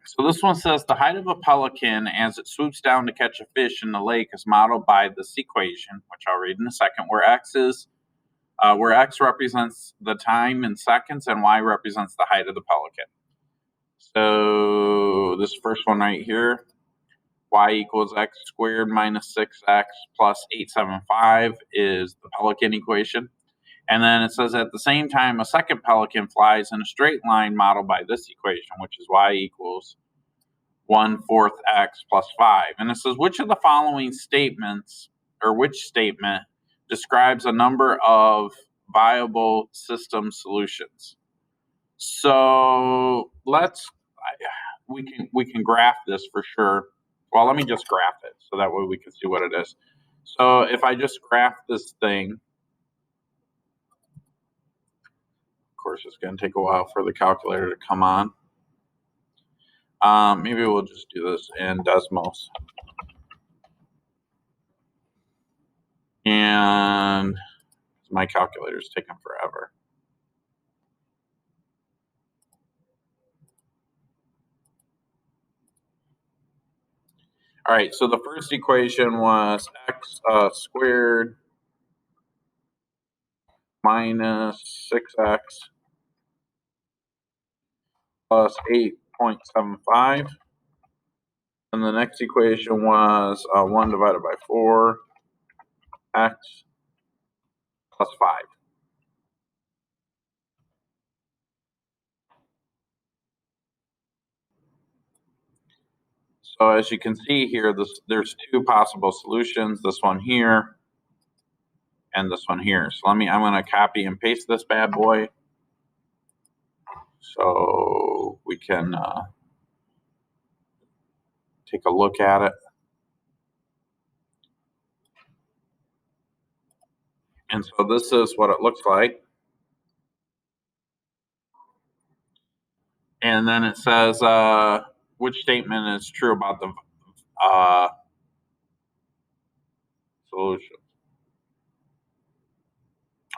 So this one says the height of a pelican as it swoops down to catch a fish in the lake is modeled by this equation, which I'll read in a second, where x represents the time in seconds and y represents the height of the pelican. So this first one right here, y equals x squared minus 6x plus 875 is the pelican equation. And then it says at the same time, a second pelican flies in a straight line modeled by this equation, which is y equals 1/4 x plus 5. And it says, which of the following statements, or which statement describes a number of viable system solutions? So we can graph this for sure. Well, let me just graph it so that way we can see what it is. So if I just graph this thing, of course, it's going to take a while for the calculator to come on. Maybe we'll just do this in Desmos. And my calculator's taking forever. All right, so the first equation was x squared minus 6x plus 8.75. And the next equation was 1 divided by 4x plus 5. So as you can see here, there's two possible solutions, this one here and this one here. So I'm going to copy and paste this bad boy so we can take a look at it. And so this is what it looks like. And then it says which statement is true about the solution.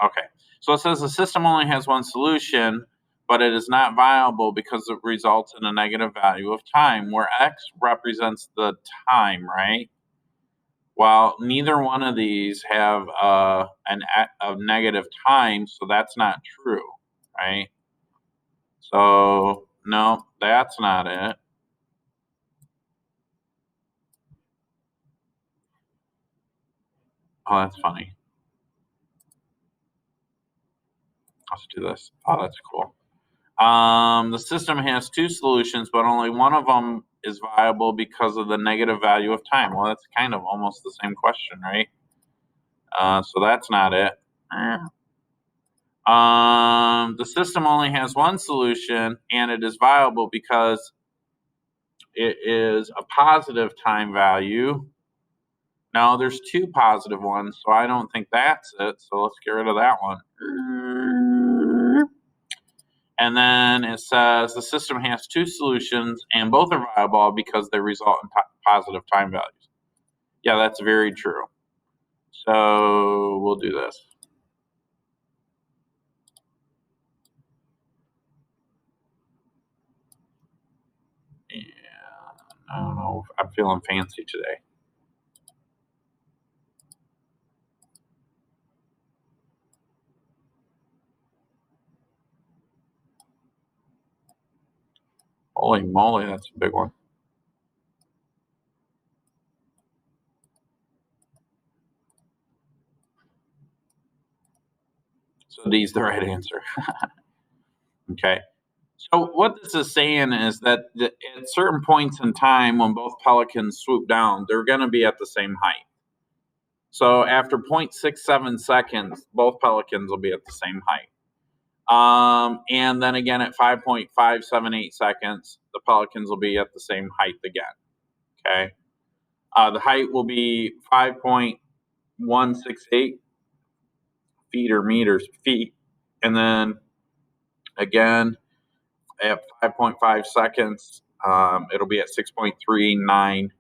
Okay, so it says the system only has one solution, but it is not viable because it results in a negative value of time, where x represents the time, right? Well, neither one of these have a negative time, so that's not true, right? So no, that's not it. Oh, that's funny. Let's do this. Oh, that's cool. The system has two solutions, but only one of them is viable because of the negative value of time. Well, that's kind of almost the same question, right? So that's not it. The system only has one solution, and it is viable because it is a positive time value. Now, there's two positive ones, so I don't think that's it. So let's get rid of that one. And then it says the system has two solutions, and both are viable because they result in positive time values. Yeah, that's very true. So we'll do this. Yeah, I don't know. I'm feeling fancy today. Holy moly, that's a big one. So D's the right answer. Okay. So what this is saying is that at certain points in time when both pelicans swoop down, they're going to be at the same height. So after 0.67 seconds, both pelicans will be at the same height. And then again at 5.578 seconds, the pelicans will be at the same height again. Okay. The height will be 5.168 feet or meters, feet. And then again at 5.5 seconds, it'll be at 6.394.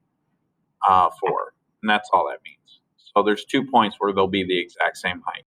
And that's all that means. So there's 2 points where they'll be the exact same height.